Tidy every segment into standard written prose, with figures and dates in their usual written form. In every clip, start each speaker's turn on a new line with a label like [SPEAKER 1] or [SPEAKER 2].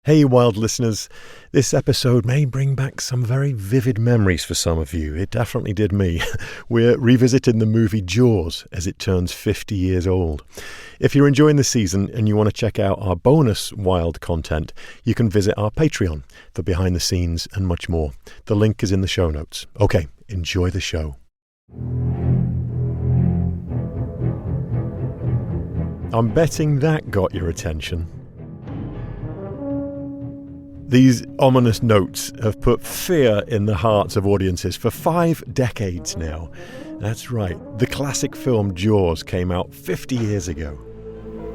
[SPEAKER 1] Hey, wild listeners. This episode may bring back some very vivid memories for some of you. It definitely did me. We're revisiting the movie Jaws as it turns 50 years old. If you're enjoying the season and you want to check out our bonus wild content, you can visit our Patreon for behind the scenes and much more. The link is in the show notes. Okay, enjoy the show. I'm betting that got your attention. These ominous notes have put fear in the hearts of audiences for 5 decades now. That's right, the classic film Jaws came out 50 years ago.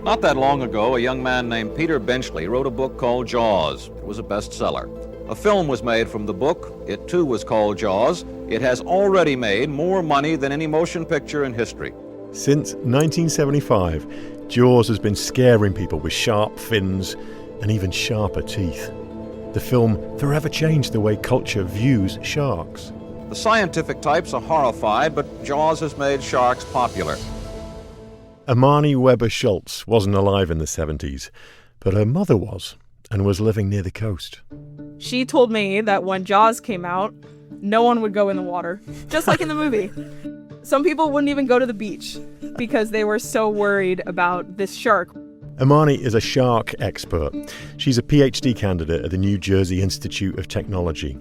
[SPEAKER 2] Not that long ago, a young man named Peter Benchley wrote a book called Jaws. It was a bestseller. A film was made from the book. It too was called Jaws. It has already made more money than any motion picture in history.
[SPEAKER 1] Since 1975, Jaws has been scaring people with sharp fins and even sharper teeth. The film forever changed the way culture views sharks.
[SPEAKER 2] The scientific types are horrified, but Jaws has made sharks popular.
[SPEAKER 1] Amani Weber Schultz wasn't alive in the 70s, but her mother was, and was living near the coast.
[SPEAKER 3] She told me that when Jaws came out, no one would go in the water, just like in the movie. Some people wouldn't even go to the beach because they were so worried about this shark.
[SPEAKER 1] Amani is a shark expert. She's a PhD candidate at the New Jersey Institute of Technology.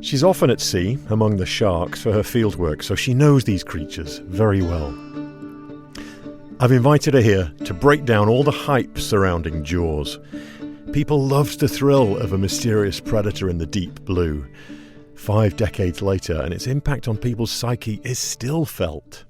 [SPEAKER 1] She's often at sea among the sharks for her fieldwork, so she knows these creatures very well. I've invited her here to break down all the hype surrounding Jaws. People loved the thrill of a mysterious predator in the deep blue. 5 decades later, and its impact on people's psyche is still felt.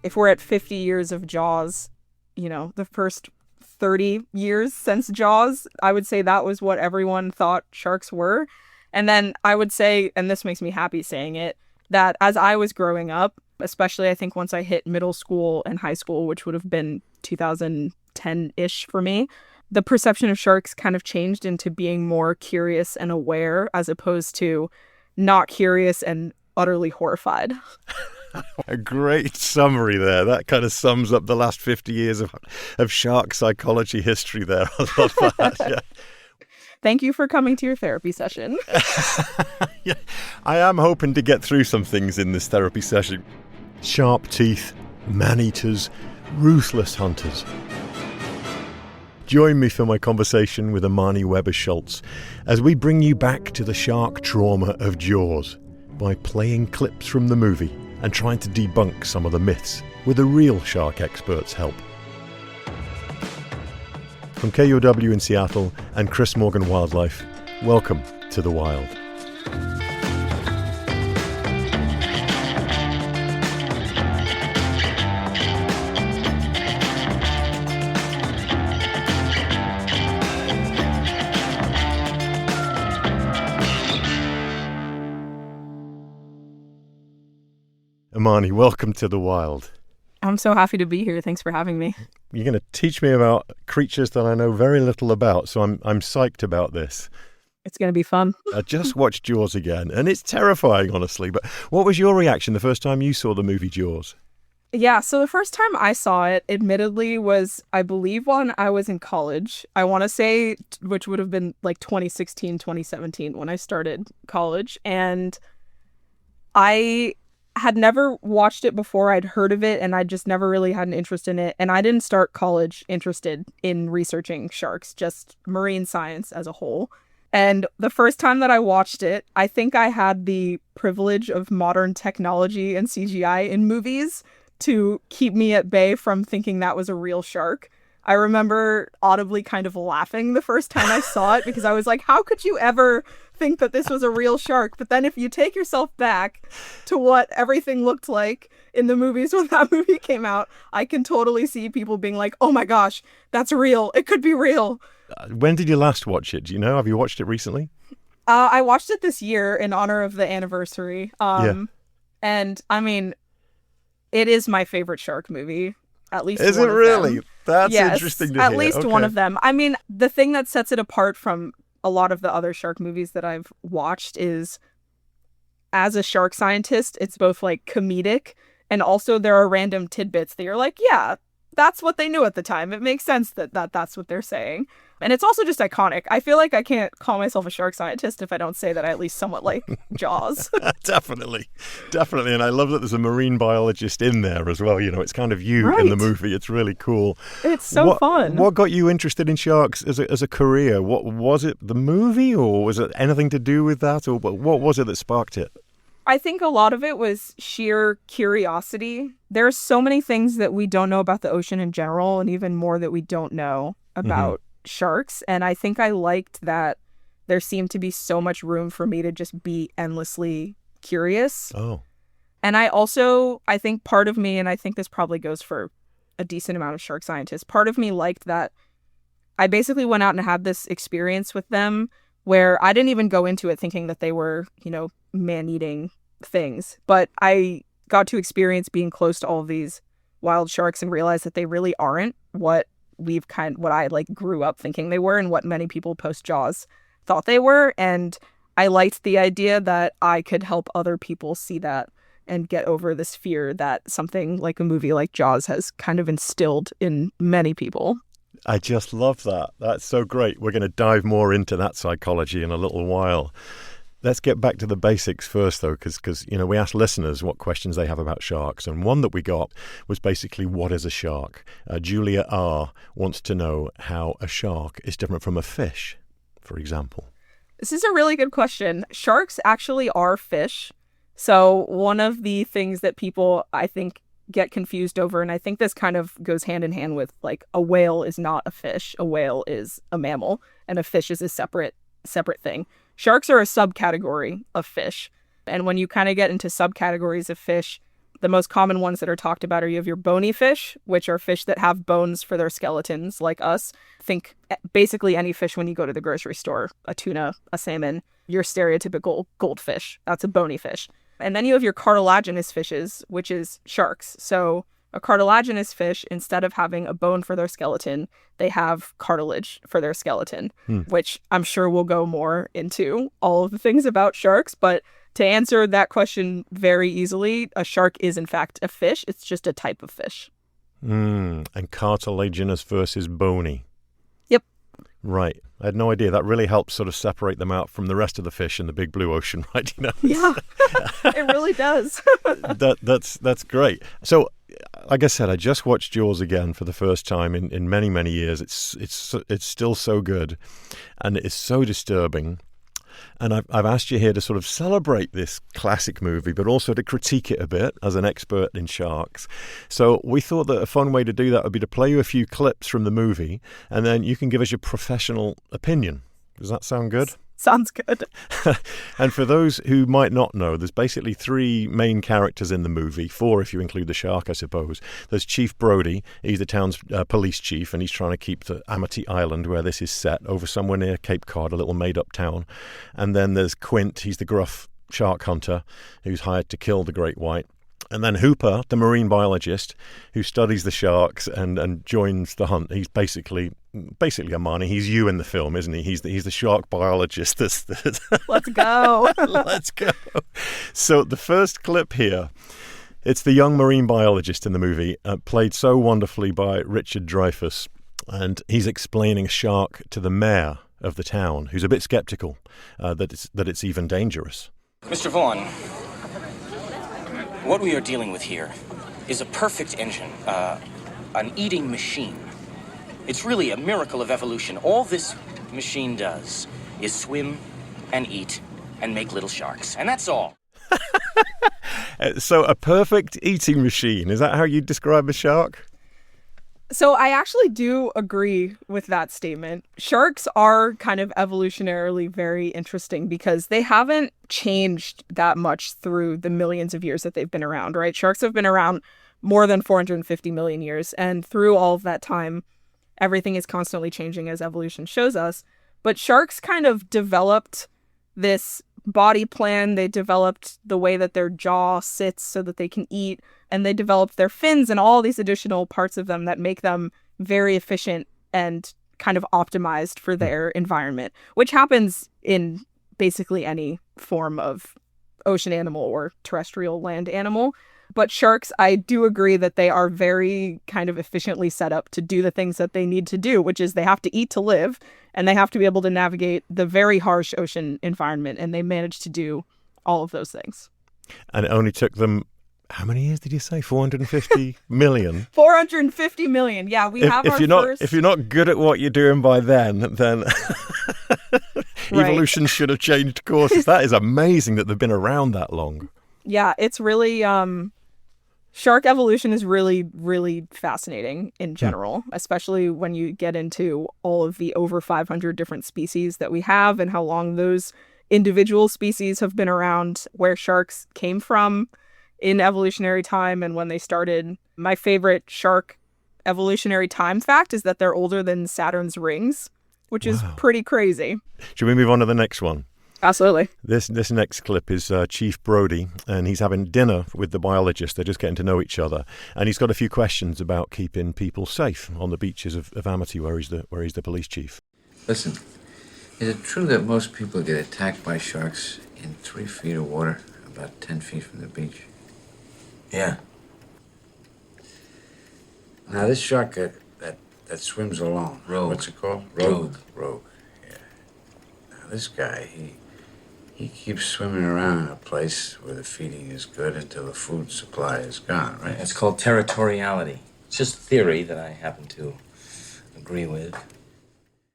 [SPEAKER 3] If we're at 50 years of Jaws, the first 30 years since Jaws, I would say that was what everyone thought sharks were. And then I would say, and this makes me happy saying it, that as I was growing up, especially I think once I hit middle school and high school, which would have been 2010-ish for me, the perception of sharks kind of changed into being more curious and aware as opposed to not curious and utterly horrified.
[SPEAKER 1] A great summary there. That kind of sums up the last 50 years of shark psychology history there. I love that. Yeah.
[SPEAKER 3] Thank you for coming to your therapy session.
[SPEAKER 1] Yeah, I am hoping to get through some things in this therapy session. Sharp teeth, man-eaters, ruthless hunters. Join me for my conversation with Amani Weber Schultz as we bring you back to the shark trauma of Jaws by playing clips from the movie and trying to debunk some of the myths with the real shark experts' help. From KUOW in Seattle and Chris Morgan Wildlife, welcome to The Wild. Amani, welcome to The Wild.
[SPEAKER 3] I'm so happy to be here. Thanks for having me.
[SPEAKER 1] You're going to teach me about creatures that I know very little about, so I'm psyched about this.
[SPEAKER 3] It's going to be fun.
[SPEAKER 1] I just watched Jaws again, and it's terrifying, honestly. But what was your reaction the first time you saw the movie Jaws?
[SPEAKER 3] Yeah, so the first time I saw it, admittedly, was, I believe, when I was in college. I want to say, which would have been like 2016, 2017, when I started college. And I had never watched it before. I'd heard of it and I just never really had an interest in it. And I didn't start college interested in researching sharks, just marine science as a whole. And the first time that I watched it, I think I had the privilege of modern technology and CGI in movies to keep me at bay from thinking that was a real shark. I remember audibly kind of laughing the first time I saw it because I was like, how could you ever think that this was a real shark? But then if you take yourself back to what everything looked like in the movies when that movie came out, I can totally see people being like, oh my gosh, that's real. It could be real.
[SPEAKER 1] When did you last watch it? Do you know? Have you watched it recently?
[SPEAKER 3] I watched it this year in honor of the anniversary. And I mean, it is my favorite shark movie. At least
[SPEAKER 1] is
[SPEAKER 3] one
[SPEAKER 1] it
[SPEAKER 3] of
[SPEAKER 1] really?
[SPEAKER 3] them.
[SPEAKER 1] That's
[SPEAKER 3] yes,
[SPEAKER 1] interesting to hear.
[SPEAKER 3] At least
[SPEAKER 1] okay.
[SPEAKER 3] one of them. I mean, the thing that sets it apart from a lot of the other shark movies that I've watched is, as a shark scientist, it's both like comedic and also there are random tidbits that you're like, yeah, that's what they knew at the time. It makes sense that that's what they're saying. And it's also just iconic. I feel like I can't call myself a shark scientist if I don't say that I at least somewhat like Jaws.
[SPEAKER 1] Definitely. Definitely. And I love that there's a marine biologist in there as well. You know, it's kind of you
[SPEAKER 3] Right.
[SPEAKER 1] in the movie. It's really cool.
[SPEAKER 3] It's so fun.
[SPEAKER 1] What got you interested in sharks as a career? What was it, the movie, or was it anything to do with that? Or what was it that sparked it?
[SPEAKER 3] I think a lot of it was sheer curiosity. There are so many things that we don't know about the ocean in general, and even more that we don't know about sharks. And I think I liked that there seemed to be so much room for me to just be endlessly curious.
[SPEAKER 1] Oh.
[SPEAKER 3] And I think part of me, and I think this probably goes for a decent amount of shark scientists, part of me liked that I basically went out and had this experience with them where I didn't even go into it thinking that they were, man-eating things. But I got to experience being close to all of these wild sharks and realize that they really aren't what I grew up thinking they were and what many people post Jaws thought they were. And I liked the idea that I could help other people see that and get over this fear that something like a movie like Jaws has kind of instilled in many people.
[SPEAKER 1] I just love that. That's so great. We're going to dive more into that psychology in a little while. Let's get back to the basics first, though, because we asked listeners what questions they have about sharks, and one that we got was basically, what is a shark? Julia R. wants to know how a shark is different from a fish, for example.
[SPEAKER 3] This is a really good question. Sharks actually are fish. So one of the things that people, I think, get confused over, and I think this kind of goes hand in hand with, like, a whale is not a fish. A whale is a mammal, and a fish is a separate thing. Sharks are a subcategory of fish. And when you kind of get into subcategories of fish, the most common ones that are talked about are you have your bony fish, which are fish that have bones for their skeletons, like us. Think basically any fish when you go to the grocery store, a tuna, a salmon, your stereotypical goldfish. That's a bony fish. And then you have your cartilaginous fishes, which is sharks. So a cartilaginous fish, instead of having a bone for their skeleton, they have cartilage for their skeleton, which I'm sure we'll go more into all of the things about sharks. But to answer that question very easily, a shark is in fact a fish. It's just a type of fish.
[SPEAKER 1] And cartilaginous versus bony.
[SPEAKER 3] Yep.
[SPEAKER 1] Right. I had no idea. That really helps sort of separate them out from the rest of the fish in the big blue ocean, right?
[SPEAKER 3] Yeah, it really does.
[SPEAKER 1] That's great. So, like I said, I just watched Jaws again for the first time in many, many years. It's still so good, and it's so disturbing. And I've asked you here to sort of celebrate this classic movie, but also to critique it a bit as an expert in sharks. So we thought that a fun way to do that would be to play you a few clips from the movie, and then you can give us your professional opinion. Does that sound good?
[SPEAKER 3] Sounds good.
[SPEAKER 1] And for those who might not know, there's basically three main characters in the movie, four if you include the shark, I suppose. There's Chief Brody. He's the town's police chief, and he's trying to keep the Amity Island, where this is set, over somewhere near Cape Cod, a little made-up town. And then there's Quint. He's the gruff shark hunter who's hired to kill the great white. And then Hooper, the marine biologist, who studies the sharks and joins the hunt. He's basically Armani. He's you in the film, isn't he? He's the shark biologist.
[SPEAKER 3] Let's go.
[SPEAKER 1] Let's go. So the first clip here, it's the young marine biologist in the movie, played so wonderfully by Richard Dreyfuss. And he's explaining a shark to the mayor of the town, who's a bit skeptical that it's even dangerous.
[SPEAKER 4] Mr. Vaughn, what we are dealing with here is a perfect engine, an eating machine. It's really a miracle of evolution. All this machine does is swim and eat and make little sharks, and that's all.
[SPEAKER 1] So a perfect eating machine, is that how you describe a shark?
[SPEAKER 3] So I actually do agree with that statement. Sharks are kind of evolutionarily very interesting because they haven't changed that much through the millions of years that they've been around, right? Sharks have been around more than 450 million years. And through all of that time, everything is constantly changing as evolution shows us. But sharks kind of developed this body plan. They developed the way that their jaw sits so that they can eat. And they developed their fins and all these additional parts of them that make them very efficient and kind of optimized for their environment, which happens in basically any form of ocean animal or terrestrial land animal. But sharks, I do agree that they are very kind of efficiently set up to do the things that they need to do, which is they have to eat to live, and they have to be able to navigate the very harsh ocean environment, and they manage to do all of those things.
[SPEAKER 1] And it only took them, how many years did you say? 450 million?
[SPEAKER 3] 450 million. Yeah, we have our first...
[SPEAKER 1] If you're not good at what you're doing by then evolution should have changed courses. That is amazing that they've been around that long.
[SPEAKER 3] Yeah, it's really... Shark evolution is really, really fascinating in general, especially when you get into all of the over 500 different species that we have and how long those individual species have been around, where sharks came from in evolutionary time and when they started. My favorite shark evolutionary time fact is that they're older than Saturn's rings, which is pretty crazy.
[SPEAKER 1] Should we move on to the next one?
[SPEAKER 3] Absolutely.
[SPEAKER 1] This next clip is Chief Brody, and he's having dinner with the biologist. They're just getting to know each other, and he's got a few questions about keeping people safe on the beaches of Amity, where he's the police chief.
[SPEAKER 5] Listen, is it true that most people get attacked by sharks in 3 feet of water, about 10 feet from the beach?
[SPEAKER 6] Yeah.
[SPEAKER 5] Now, this shark that swims alone,
[SPEAKER 6] Rogue.
[SPEAKER 5] What's it called?
[SPEAKER 6] Rogue.
[SPEAKER 5] Rogue, yeah. Now, this guy, he keeps swimming around in a place where the feeding is good until the food supply is gone, right?
[SPEAKER 6] It's called territoriality. It's just a theory that I happen to agree with.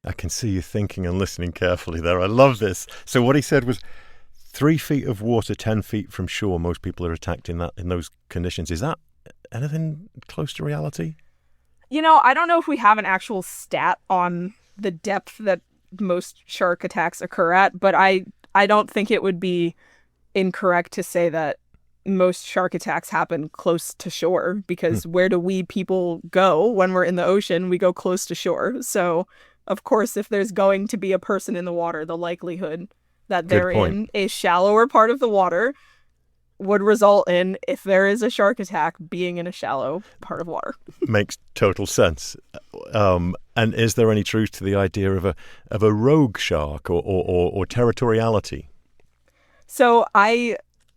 [SPEAKER 1] I can see you thinking and listening carefully there. I love this. So what he said was 3 feet of water, 10 feet from shore, most people are attacked in those conditions. Is that anything close to reality?
[SPEAKER 3] You know, I don't know if we have an actual stat on the depth that most shark attacks occur at, but I don't think it would be incorrect to say that most shark attacks happen close to shore, because where do we people go when we're in the ocean? We go close to shore. So, of course, if there's going to be a person in the water, the likelihood that they're in a shallower part of the water would result in, if there is a shark attack, being in a shallow part of water. Makes
[SPEAKER 1] total sense. And is there any truth to the idea of a rogue shark or territoriality? So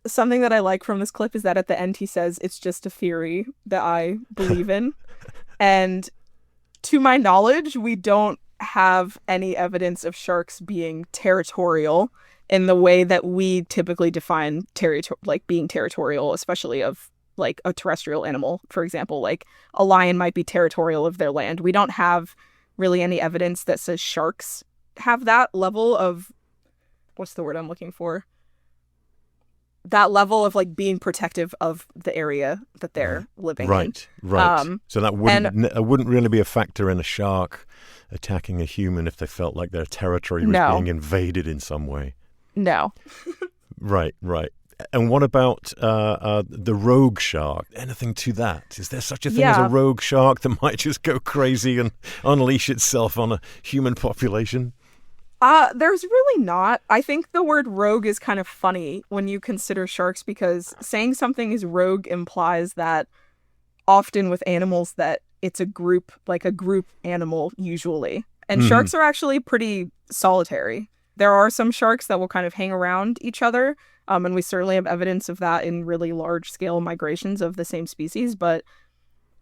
[SPEAKER 1] something that I like from this clip is that at the end he says it's just a theory that I believe in. And to my knowledge, we don't have any evidence of sharks being territorial in the way that we typically define being territorial, especially of like a terrestrial animal. For example, like a lion might be territorial of their land. We don't have really any evidence that says sharks have that level of, what's the word I'm looking for? That level of like being protective of the area that they're living in. Right. So that wouldn't really be a factor in a shark attacking a human if they felt like their territory was being invaded in some way.
[SPEAKER 3] No.
[SPEAKER 1] Right. And what about the rogue shark? Anything to that? Is there such a thing as a rogue shark that might just go crazy and unleash itself on a human population?
[SPEAKER 3] There's really not. I think the word rogue is kind of funny when you consider sharks, because saying something is rogue implies that often with animals that it's a group animal usually. And sharks are actually pretty solitary. There are some sharks that will kind of hang around each other. And we certainly have evidence of that in really large scale migrations of the same species, but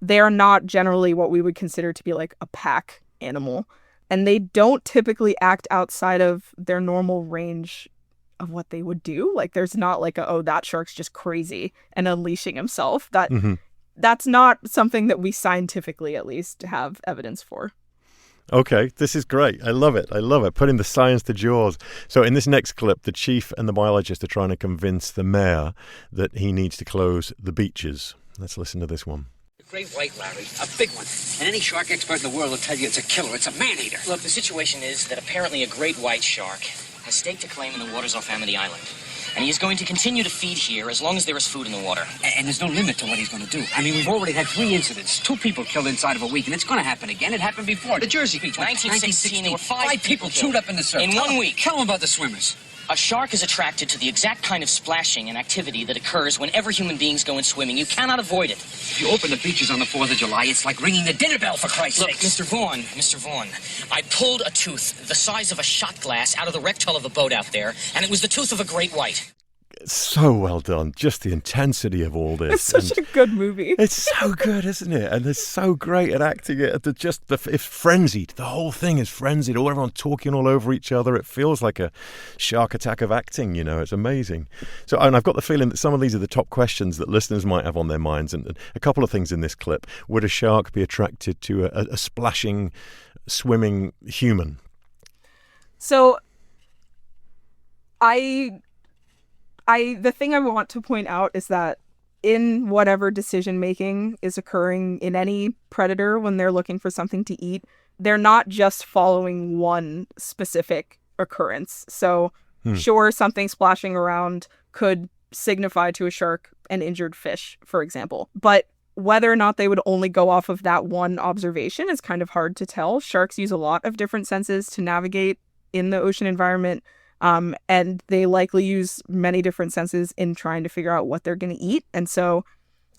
[SPEAKER 3] they are not generally what we would consider to be like a pack animal. And they don't typically act outside of their normal range of what they would do. Like there's not like that shark's just crazy and unleashing himself. That's not something that we scientifically at least have evidence for.
[SPEAKER 1] Okay, this is great. I love it. Putting the science to jaws. So in this next clip, the chief and the biologist are trying to convince the mayor that he needs to close the beaches. Let's listen to this one.
[SPEAKER 7] Great white, Larry. A big one. And any shark expert in the world will tell you it's a killer. It's a man-eater.
[SPEAKER 4] Look, the situation is that apparently a great white shark has staked a claim in the waters off Amity Island. And he is going to continue to feed here as long as there is food in the water.
[SPEAKER 7] And there's no limit to what he's going to do. I mean, we've already had 3 incidents. 2 people killed inside of a week, and it's going to happen again. It happened before. The Jersey Beach.
[SPEAKER 4] 1916, there were 5
[SPEAKER 7] people chewed up in the surf.
[SPEAKER 4] In 1 week.
[SPEAKER 7] Tell them about the swimmers.
[SPEAKER 4] A shark is attracted to the exact kind of splashing and activity that occurs whenever human beings go in swimming. You cannot avoid it.
[SPEAKER 7] If you open the beaches on the 4th of July, it's like ringing the dinner bell, for Christ's sake.
[SPEAKER 4] Look, Mr. Vaughn, I pulled a tooth the size of a shot glass out of the wrecked hull of the boat out there, and it was the tooth of a great white.
[SPEAKER 1] So well done. Just the intensity of all this.
[SPEAKER 3] It's such a good movie.
[SPEAKER 1] It's so good, isn't it? And they're so great at acting it. It's frenzied. The whole thing is frenzied. Everyone talking all over each other. It feels like a shark attack of acting, It's amazing. So, and I've got the feeling that some of these are the top questions that listeners might have on their minds. And a couple of things in this clip. Would a shark be attracted to a splashing, swimming human?
[SPEAKER 3] So, the thing I want to point out is that in whatever decision making is occurring in any predator when they're looking for something to eat, they're not just following one specific occurrence. So sure, something splashing around could signify to a shark an injured fish, for example. But whether or not they would only go off of that one observation is kind of hard to tell. Sharks use a lot of different senses to navigate in the ocean environment. And they likely use many different senses in trying to figure out what they're going to eat. And so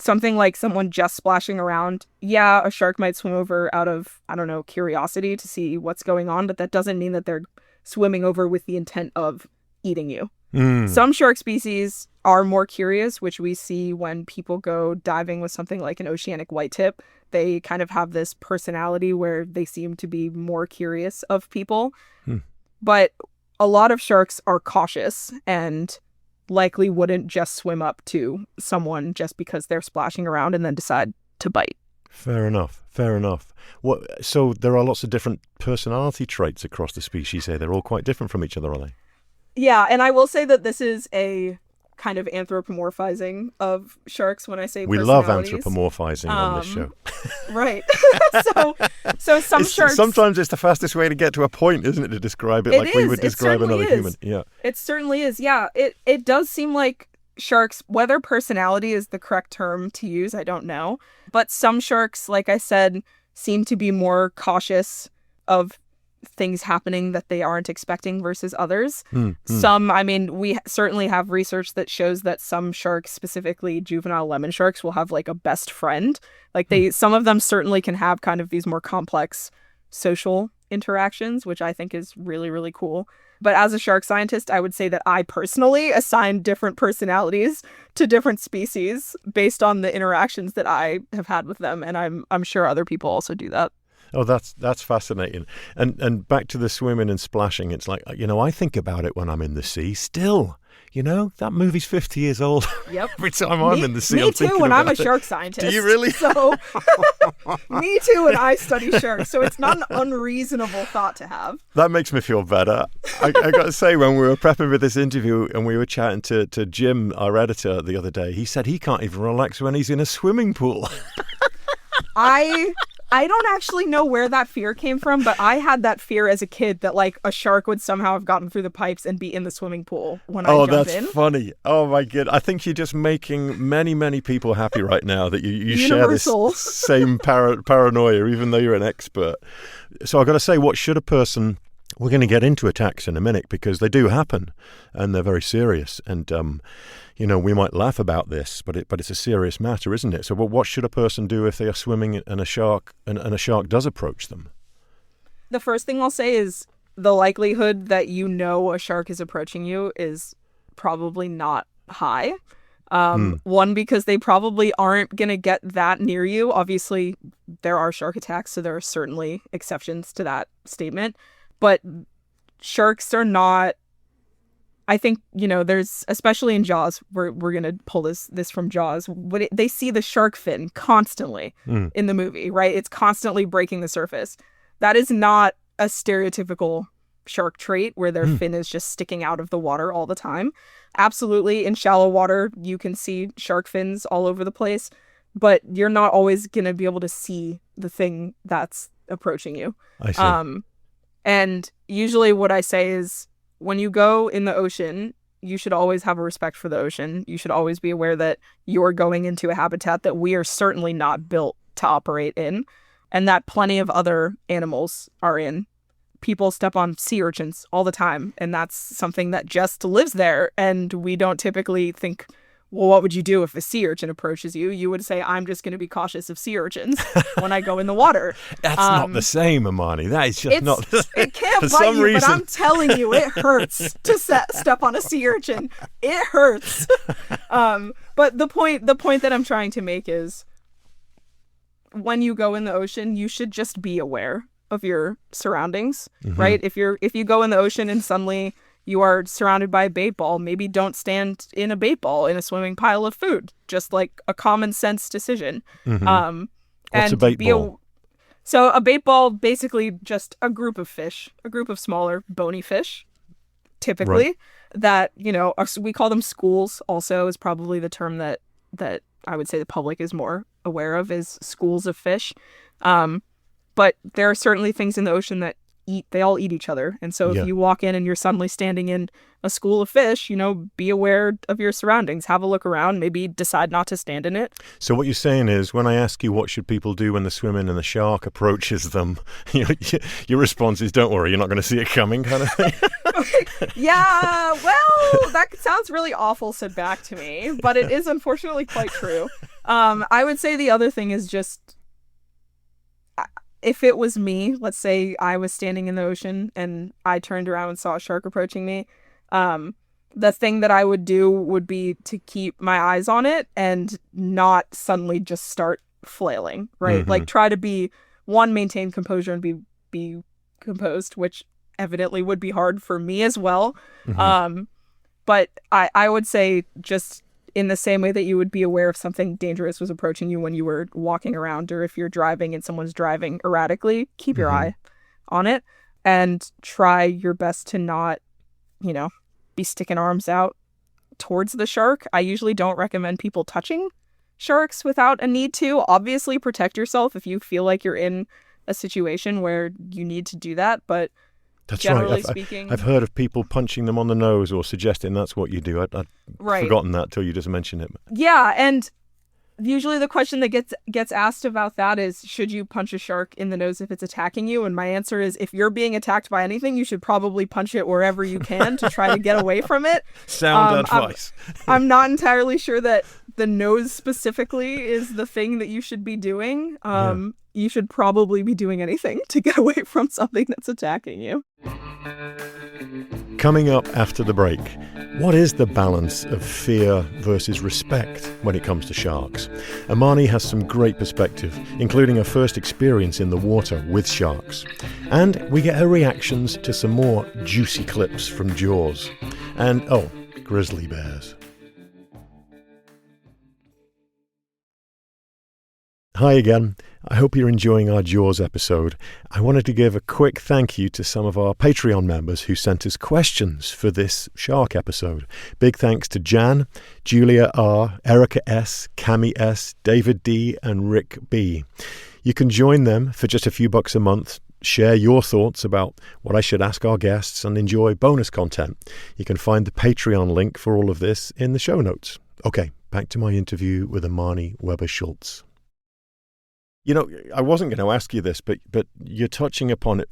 [SPEAKER 3] something like someone just splashing around, yeah, a shark might swim over out of, I don't know, curiosity to see what's going on, but that doesn't mean that they're swimming over with the intent of eating you. Some shark species are more curious, which we see when people go diving with something like an oceanic whitetip. They kind of have this personality where they seem to be more curious of people. But a lot of sharks are cautious and likely wouldn't just swim up to someone just because they're splashing around and then decide to bite.
[SPEAKER 1] Fair enough. So there are lots of different personality traits across the species here. They're all quite different from each other, are they?
[SPEAKER 3] Yeah, and I will say that this is a kind of anthropomorphizing of sharks when I say
[SPEAKER 1] we love
[SPEAKER 3] personalities.
[SPEAKER 1] Anthropomorphizing on this show.
[SPEAKER 3] Right. so some sharks...
[SPEAKER 1] Sometimes it's the fastest way to get to a point, isn't it, to describe it like we would describe another human. Yeah.
[SPEAKER 3] It certainly is. Yeah. It does seem like sharks, whether personality is the correct term to use, I don't know. But some sharks, like I said, seem to be more cautious of things happening that they aren't expecting versus others. Some, we certainly have research that shows that some sharks, specifically juvenile lemon sharks, will have like a best friend. Like some of them certainly can have kind of these more complex social interactions, which I think is really, really cool. But as a shark scientist, I would say that I personally assign different personalities to different species based on the interactions that I have had with them. And I'm sure other people also do that.
[SPEAKER 1] Oh, that's fascinating. And back to the swimming and splashing, it's like, I think about it when I'm in the sea still. That movie's 50 years old.
[SPEAKER 3] Yep.
[SPEAKER 1] Every time I'm in the sea,
[SPEAKER 3] I'm thinking
[SPEAKER 1] when
[SPEAKER 3] I'm a shark scientist.
[SPEAKER 1] Do you really?
[SPEAKER 3] So, me too when I study sharks. So it's not an unreasonable thought to have.
[SPEAKER 1] That makes me feel better. I got to say, when we were prepping for this interview and we were chatting to Jim, our editor, the other day, he said he can't even relax when he's in a swimming pool.
[SPEAKER 3] I don't actually know where that fear came from, but I had that fear as a kid that like a shark would somehow have gotten through the pipes and be in the swimming pool when I jump in. Oh,
[SPEAKER 1] that's funny. Oh my God. I think you're just making many, many people happy right now that you share this same paranoia, even though you're an expert. So I've got to say, what should a person... We're going to get into attacks in a minute because they do happen and they're very serious. And, we might laugh about this, but it's a serious matter, isn't it? So what should a person do if they are swimming and a shark does approach them?
[SPEAKER 3] The first thing I'll say is the likelihood that a shark is approaching you is probably not high. One, because they probably aren't going to get that near you. Obviously, there are shark attacks, so there are certainly exceptions to that statement. But sharks are not, I think, there's, especially in Jaws, we're going to pull this from Jaws, but they see the shark fin constantly in the movie, right? It's constantly breaking the surface. That is not a stereotypical shark trait where their fin is just sticking out of the water all the time. Absolutely, in shallow water, you can see shark fins all over the place, but you're not always going to be able to see the thing that's approaching you.
[SPEAKER 1] I see.
[SPEAKER 3] And usually what I say is when you go in the ocean, you should always have a respect for the ocean. You should always be aware that you're going into a habitat that we are certainly not built to operate in and that plenty of other animals are in. People step on sea urchins all the time, and that's something that just lives there. And we don't typically think well, what would you do if a sea urchin approaches you? You would say, I'm just going to be cautious of sea urchins when I go in the water.
[SPEAKER 1] That's not the same, Amani. That is just not the same.
[SPEAKER 3] It can't
[SPEAKER 1] For
[SPEAKER 3] bite
[SPEAKER 1] some
[SPEAKER 3] you,
[SPEAKER 1] reason.
[SPEAKER 3] but I'm telling you, it hurts to step on a sea urchin. It hurts. But the point that I'm trying to make is when you go in the ocean, you should just be aware of your surroundings, right? If you go in the ocean and suddenly you are surrounded by a bait ball, maybe don't stand in a bait ball in a swimming pile of food. Just like a common sense decision.
[SPEAKER 1] What's a bait ball?
[SPEAKER 3] So a bait ball, basically just a group of fish, a group of smaller bony fish, typically, that, we call them schools also is probably the term that I would say the public is more aware of, is schools of fish. But there are certainly things in the ocean that they all eat each other. And so if you walk in and you're suddenly standing in a school of fish, be aware of your surroundings, have a look around, maybe decide not to stand in it.
[SPEAKER 1] So what you're saying is, when I ask you what should people do when they're swimming and the shark approaches them, your response is, don't worry, you're not going to see it coming, kind of thing.
[SPEAKER 3] Yeah, well, that sounds really awful said back to me, but it is unfortunately quite true. I would say the other thing is just, if it was me, let's say I was standing in the ocean and I turned around and saw a shark approaching me, the thing that I would do would be to keep my eyes on it and not suddenly just start flailing, right? Like try to maintain composure and be composed, which evidently would be hard for me as well. But I would say, just in the same way that you would be aware if something dangerous was approaching you when you were walking around, or if you're driving and someone's driving erratically, keep your eye on it and try your best to not, be sticking arms out towards the shark. I usually don't recommend people touching sharks without a need to. Obviously, protect yourself if you feel like you're in a situation where you need to do that, but
[SPEAKER 1] that's
[SPEAKER 3] generally
[SPEAKER 1] right.
[SPEAKER 3] speaking,
[SPEAKER 1] I've heard of people punching them on the nose or suggesting that's what you do. I'd forgotten that till you just mentioned it.
[SPEAKER 3] Yeah, and usually the question that gets asked about that is, should you punch a shark in the nose if it's attacking you? And my answer is, if you're being attacked by anything, you should probably punch it wherever you can to try to get away from it.
[SPEAKER 1] Sound advice.
[SPEAKER 3] I'm not entirely sure that the nose specifically is the thing that you should be doing. You should probably be doing anything to get away from something that's attacking you.
[SPEAKER 1] Coming up after the break, what is the balance of fear versus respect when it comes to sharks? Amani has some great perspective, including her first experience in the water with sharks. And we get her reactions to some more juicy clips from Jaws. And, grizzly bears. Hi again. I hope you're enjoying our Jaws episode. I wanted to give a quick thank you to some of our Patreon members who sent us questions for this shark episode. Big thanks to Jan, Julia R, Erica S, Cami S, David D, and Rick B. You can join them for just a few bucks a month, share your thoughts about what I should ask our guests, and enjoy bonus content. You can find the Patreon link for all of this in the show notes. Okay, back to my interview with Amani Weber-Schultz. I wasn't going to ask you this, but you're touching upon it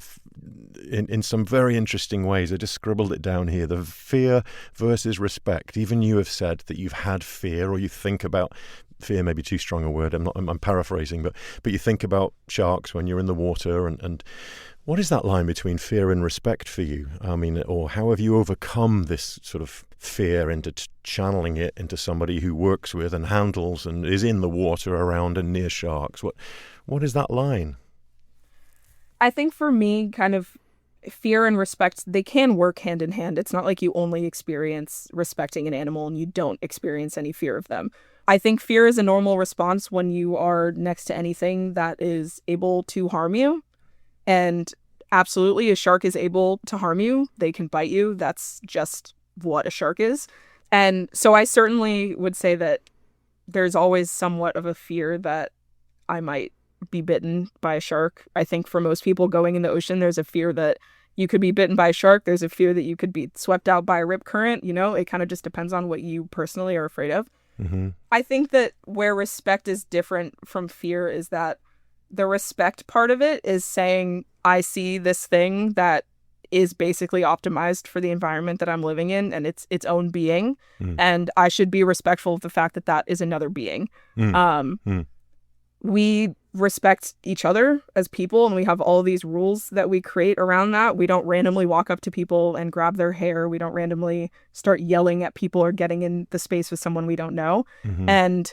[SPEAKER 1] in some very interesting ways. I just scribbled it down here. The fear versus respect. Even you have said that you've had fear, or you think about fear, maybe too strong a word. I'm paraphrasing, but you think about sharks when you're in the water. And what is that line between fear and respect for you? I mean, or how have you overcome this sort of fear into channeling it into somebody who works with and handles and is in the water around and near sharks? What is that line?
[SPEAKER 3] I think for me, kind of fear and respect, they can work hand in hand. It's not like you only experience respecting an animal and you don't experience any fear of them. I think fear is a normal response when you are next to anything that is able to harm you. And absolutely, a shark is able to harm you. They can bite you. That's just what a shark is. And so I certainly would say that there's always somewhat of a fear that I might be bitten by a shark. I think for most people going in the ocean, there's a fear that you could be bitten by a shark. There's a fear that you could be swept out by a rip current. It kind of just depends on what you personally are afraid of. I think that where respect is different from fear is that the respect part of it is saying, I see this thing that is basically optimized for the environment that I'm living in and its own being. And I should be respectful of the fact that that is another being. We respect each other as people, and we have all these rules that we create around that. We don't randomly walk up to people and grab their hair. We don't randomly start yelling at people or getting in the space with someone we don't know. And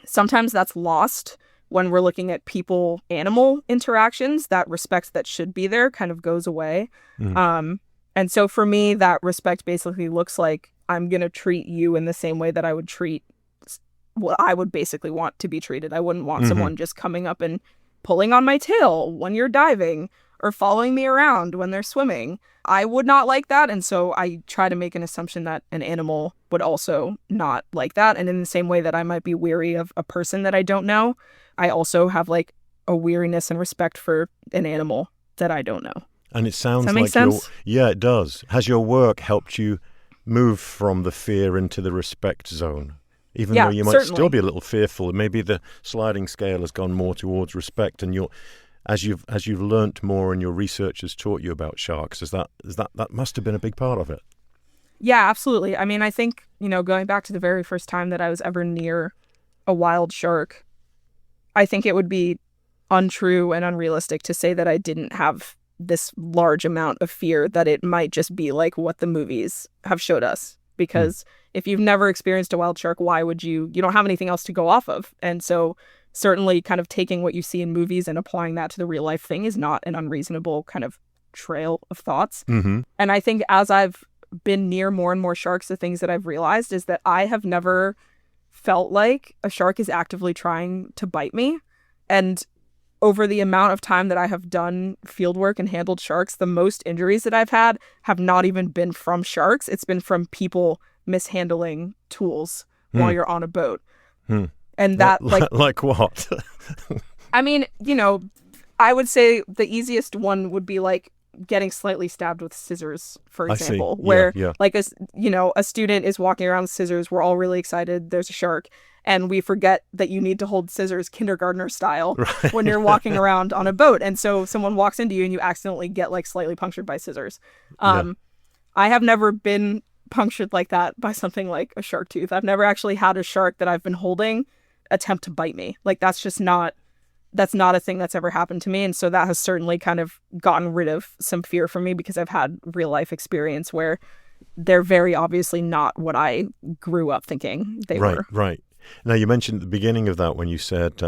[SPEAKER 3] sometimes that's lost when we're looking at people-animal interactions. That respect that should be there kind of goes away. And so for me, that respect basically looks like I'm going to treat you in the same way that I would treat what I would basically want to be treated. I wouldn't want someone just coming up and pulling on my tail when you're diving or following me around when they're swimming. I would not like that. And so I try to make an assumption that an animal would also not like that. And in the same way that I might be weary of a person that I don't know, I also have like a weariness and respect for an animal that I don't know.
[SPEAKER 1] And it sounds
[SPEAKER 3] Does that make sense?
[SPEAKER 1] Yeah, it does. Has your work helped you move from the fear into the respect zone? Even though you might
[SPEAKER 3] certainly
[SPEAKER 1] still be a little fearful, maybe the sliding scale has gone more towards respect, and as you've learnt more and your research has taught you about sharks, that must have been a big part of it.
[SPEAKER 3] Yeah, absolutely. I mean, I think, going back to the very first time that I was ever near a wild shark, I think it would be untrue and unrealistic to say that I didn't have this large amount of fear that it might just be like what the movies have showed us. Because if you've never experienced a wild shark, why would you don't have anything else to go off of. And so certainly kind of taking what you see in movies and applying that to the real life thing is not an unreasonable kind of trail of thoughts. And I think as I've been near more and more sharks, the things that I've realized is that I have never felt like a shark is actively trying to bite me. And over the amount of time that I have done field work and handled sharks, the most injuries that I've had have not even been from sharks. It's been from people mishandling tools while you're on a boat. And that
[SPEAKER 1] like what?
[SPEAKER 3] I mean, I would say the easiest one would be like getting slightly stabbed with scissors, for example, where like a student is walking around with scissors. We're all really excited. There's a shark. And we forget that you need to hold scissors kindergartner style when you're walking around on a boat. And so someone walks into you and you accidentally get like slightly punctured by scissors. I have never been punctured like that by something like a shark tooth. I've never actually had a shark that I've been holding attempt to bite me. Like that's not a thing that's ever happened to me. And so that has certainly kind of gotten rid of some fear from me because I've had real life experience where they're very obviously not what I grew up thinking they were.
[SPEAKER 1] Right. Now, you mentioned at the beginning of that when you said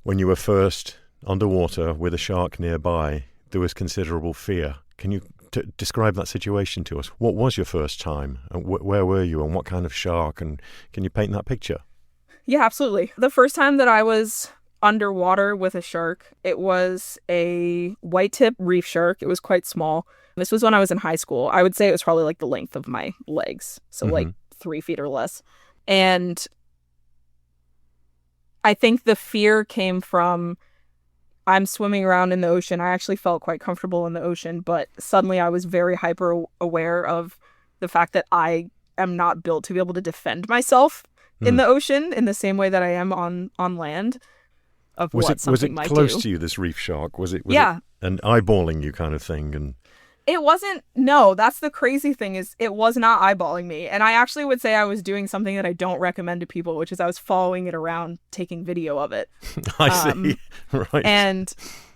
[SPEAKER 1] when you were first underwater with a shark nearby, there was considerable fear. Can you describe that situation to us? What was your first time? And where were you and what kind of shark? And can you paint that picture?
[SPEAKER 3] Yeah, absolutely. The first time that I was underwater with a shark, it was a white tip reef shark. It was quite small. This was when I was in high school. I would say it was probably like the length of my legs. So like 3 feet or less. And I think the fear came from I'm swimming around in the ocean. I actually felt quite comfortable in the ocean, but suddenly I was very hyper aware of the fact that I am not built to be able to defend myself in the ocean in the same way that I am on land. Was it
[SPEAKER 1] close to you, this reef shark? Was it an eyeballing you kind of thing? And
[SPEAKER 3] it wasn't. No, that's the crazy thing is it was not eyeballing me. And I actually would say I was doing something that I don't recommend to people, which is I was following it around, taking video of it.
[SPEAKER 1] I see. Right.
[SPEAKER 3] And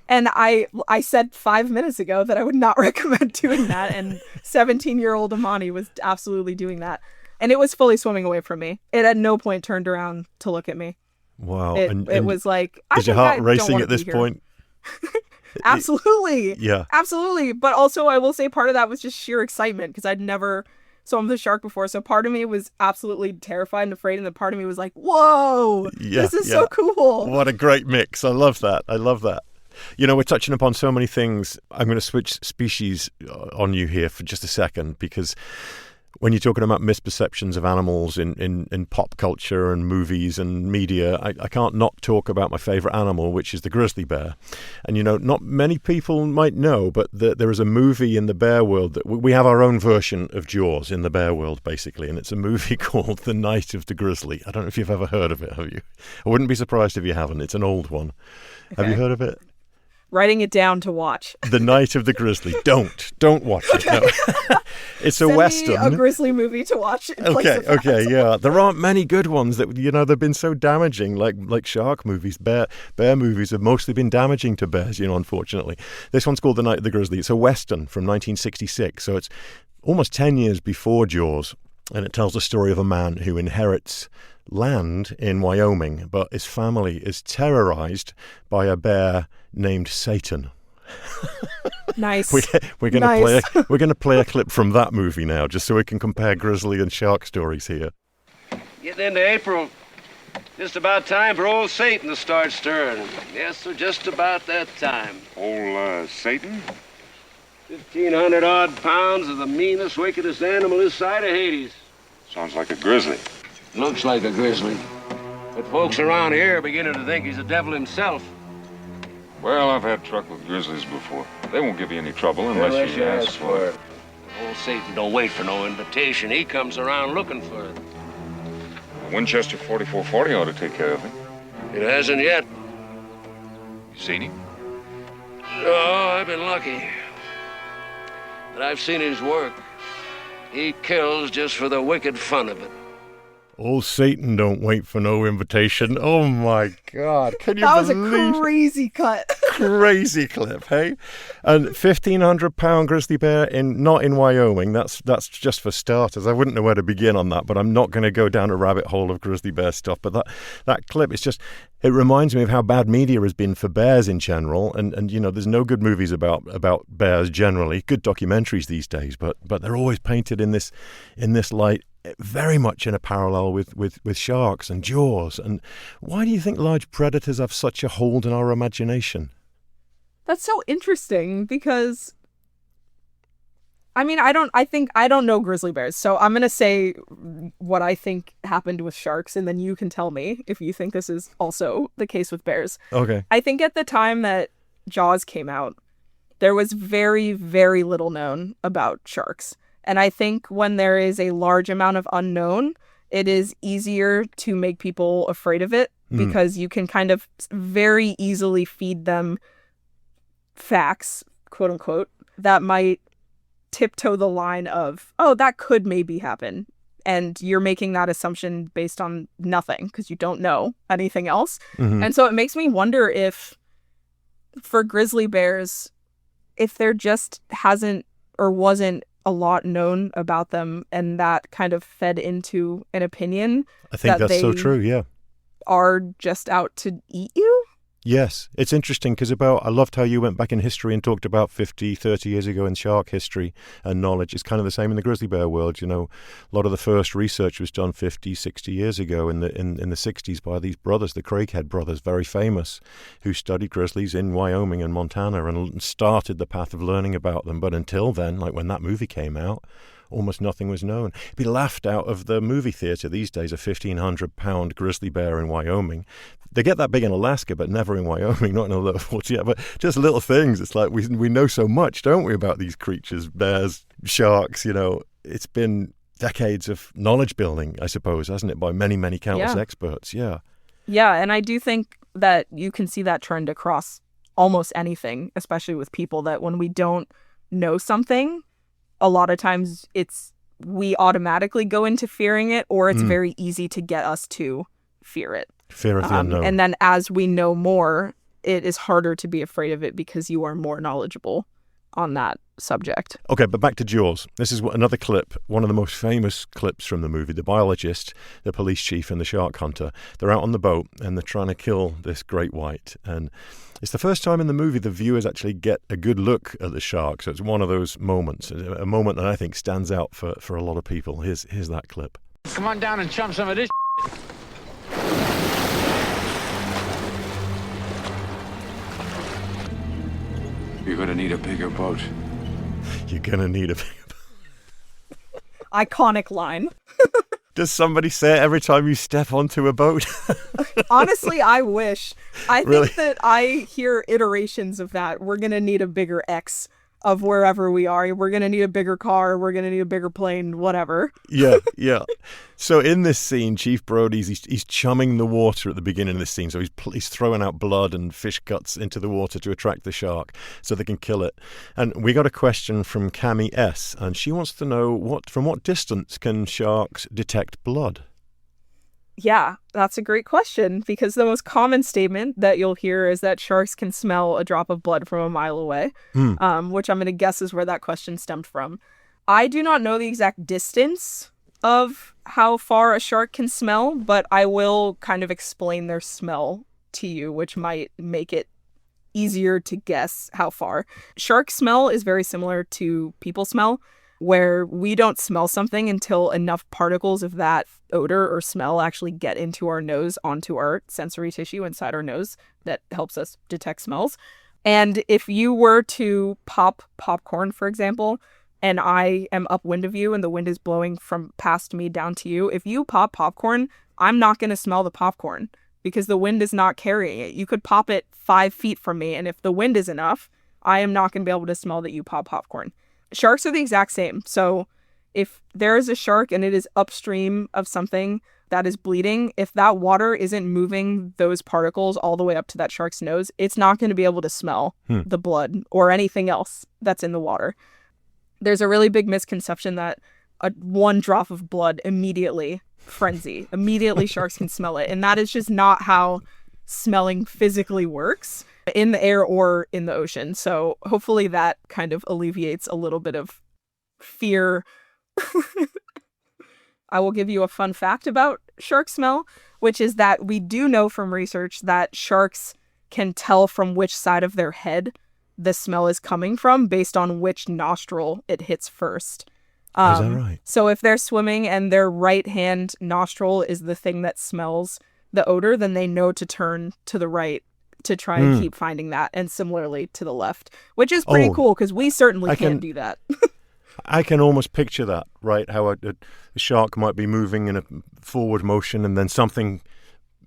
[SPEAKER 3] I said 5 minutes ago that I would not recommend doing that. And 17-year-old Amani was absolutely doing that. And it was fully swimming away from me. It at no point turned around to look at me.
[SPEAKER 1] Wow.
[SPEAKER 3] It was like,
[SPEAKER 1] is your heart racing at this point?
[SPEAKER 3] Absolutely.
[SPEAKER 1] Yeah.
[SPEAKER 3] Absolutely. But also I will say part of that was just sheer excitement because I'd never swum with a shark before. So part of me was absolutely terrified and afraid. And then part of me was like, whoa, this is so cool.
[SPEAKER 1] What a great mix. I love that. We're touching upon so many things. I'm going to switch species on you here for just a second because when you're talking about misperceptions of animals in pop culture and movies and media, I can't not talk about my favorite animal, which is the grizzly bear. And, not many people might know, but there is a movie in the bear world that we have our own version of Jaws in the bear world, basically. And it's a movie called The Night of the Grizzly. I don't know if you've ever heard of it, have you? I wouldn't be surprised if you haven't. It's an old one. Okay. Have you heard of it?
[SPEAKER 3] Writing it down to watch.
[SPEAKER 1] The Night of the Grizzly. Don't watch it. No. It's a
[SPEAKER 3] Send
[SPEAKER 1] Western.
[SPEAKER 3] me a grizzly movie to watch. In place of that.
[SPEAKER 1] Okay, yeah. There aren't many good ones that, they've been so damaging, like shark movies. Bear movies have mostly been damaging to bears, unfortunately. This one's called The Night of the Grizzly. It's a Western from 1966, so it's almost 10 years before Jaws, and it tells the story of a man who inherits land in Wyoming, but his family is terrorized by a bear named Satan.
[SPEAKER 3] Nice.
[SPEAKER 1] We're going to play a clip from that movie now, just so we can compare grizzly and shark stories here.
[SPEAKER 8] Getting into April, just about time for old Satan to start stirring. Yes, sir, just about that time.
[SPEAKER 9] Old Satan?
[SPEAKER 8] 1,500 odd pounds of the meanest, wickedest animal this side of Hades.
[SPEAKER 9] Sounds like a grizzly.
[SPEAKER 8] Looks like a grizzly. But folks around here are beginning to think he's the devil himself.
[SPEAKER 9] Well, I've had truck with grizzlies before. They won't give you any trouble unless you ask for it.
[SPEAKER 8] Old Satan don't wait for no invitation. He comes around looking for it.
[SPEAKER 9] The Winchester 4440 ought to take care of him.
[SPEAKER 8] It hasn't yet.
[SPEAKER 9] You seen him?
[SPEAKER 8] No, I've been lucky. But I've seen his work. He kills just for the wicked fun of it.
[SPEAKER 1] Old Satan don't wait for no invitation. Oh my God. Can you believe?
[SPEAKER 3] That was a crazy cut.
[SPEAKER 1] Crazy clip, hey? And 1,500-pound grizzly bear not in Wyoming. That's just for starters. I wouldn't know where to begin on that, but I'm not going to go down a rabbit hole of grizzly bear stuff. But that clip, it reminds me of how bad media has been for bears in general. And there's no good movies about bears generally. Good documentaries these days, but they're always painted in this light, very much in a parallel with sharks and Jaws. And why do you think large predators have such a hold on our imagination?
[SPEAKER 3] That's so interesting because, I don't know grizzly bears, so I'm going to say what I think happened with sharks, and then you can tell me if you think this is also the case with bears.
[SPEAKER 1] Okay.
[SPEAKER 3] I think at the time that Jaws came out, there was very, very little known about sharks. And I think when there is a large amount of unknown, it is easier to make people afraid of it because you can kind of very easily feed them facts, quote unquote, that might tiptoe the line of, oh, that could maybe happen. And you're making that assumption based on nothing because you don't know anything else. Mm-hmm. And so it makes me wonder if for grizzly bears, if there just hasn't or wasn't a lot known about them, and that kind of fed into an opinion.
[SPEAKER 1] I think that's so true, yeah.
[SPEAKER 3] Are just out to eat you?
[SPEAKER 1] Yes, it's interesting because I loved how you went back in history and talked about 50, 30 years ago in shark history and knowledge. It's kind of the same in the grizzly bear world. A lot of the first research was done 50, 60 years ago in the 60s by these brothers, the Craighead brothers, very famous, who studied grizzlies in Wyoming and Montana and started the path of learning about them. But until then, like when that movie came out, almost nothing was known. It'd be laughed out of the movie theater these days, a 1,500-pound grizzly bear in Wyoming. They get that big in Alaska, but never in Wyoming, not in other forts yet. But just little things. It's like we know so much, don't we, about these creatures, bears, sharks, It's been decades of knowledge building, I suppose, hasn't it, by many, many countless experts, yeah. Yeah,
[SPEAKER 3] and I do think that you can see that trend across almost anything, especially with people, that when we don't know something, a lot of times we automatically go into fearing it, or it's very easy to get us to fear it.
[SPEAKER 1] Fear of the unknown.
[SPEAKER 3] And then as we know more, it is harder to be afraid of it because you are more knowledgeable on that subject.
[SPEAKER 1] Okay, but back to Jaws. This is another clip, one of the most famous clips from the movie. The biologist, the police chief, and the shark hunter. They're out on the boat and they're trying to kill this great white. And it's the first time in the movie the viewers actually get a good look at the shark. So it's one of those moments, a moment that I think stands out for a lot of people. Here's that clip.
[SPEAKER 7] Come on down and chum some of this.
[SPEAKER 5] You're gonna need a bigger boat.
[SPEAKER 1] You're gonna need a bigger boat.
[SPEAKER 3] Iconic line.
[SPEAKER 1] Does somebody say it every time you step onto a boat?
[SPEAKER 3] Honestly, I wish. I
[SPEAKER 1] Really?
[SPEAKER 3] think that I hear iterations of that. We're going to need a bigger X of wherever we are. We're going to need a bigger car. We're going to need a bigger plane, whatever.
[SPEAKER 1] Yeah. So in this scene, Chief Brody's he's chumming the water at the beginning of this scene. So he's throwing out blood and fish guts into the water to attract the shark so they can kill it. And we got a question from Cami S. And she wants to know from what distance can sharks detect blood?
[SPEAKER 3] Yeah, that's a great question, because the most common statement that you'll hear is that sharks can smell a drop of blood from a mile away, which I'm going to guess is where that question stemmed from. I do not know the exact distance of how far a shark can smell, but I will kind of explain their smell to you, which might make it easier to guess how far. Shark smell is very similar to people smell, where we don't smell something until enough particles of that odor or smell actually get into our nose, onto our sensory tissue inside our nose that helps us detect smells. And if you were to pop popcorn, for example, and I am upwind of you and the wind is blowing from past me down to you, if you pop popcorn, I'm not going to smell the popcorn because the wind is not carrying it. You could pop it 5 feet from me, and if the wind is enough, I am not going to be able to smell that you pop popcorn. Sharks are the exact same. So if there is a shark and it is upstream of something that is bleeding, if that water isn't moving those particles all the way up to that shark's nose, it's not going to be able to smell the blood or anything else that's in the water. There's a really big misconception that one drop of blood immediately sharks can smell it. And that is just not how smelling physically works in the air or in the ocean. So hopefully that kind of alleviates a little bit of fear. I will give you a fun fact about shark smell, which is that we do know from research that sharks can tell from which side of their head the smell is coming from based on which nostril it hits first.
[SPEAKER 1] Is that right?
[SPEAKER 3] So if they're swimming and their right hand nostril is the thing that smells the odor, then they know to turn to the right to try and keep finding that, and similarly to the left, which is pretty cool because we certainly can't do that.
[SPEAKER 1] I can almost picture that, right? How a shark might be moving in a forward motion and then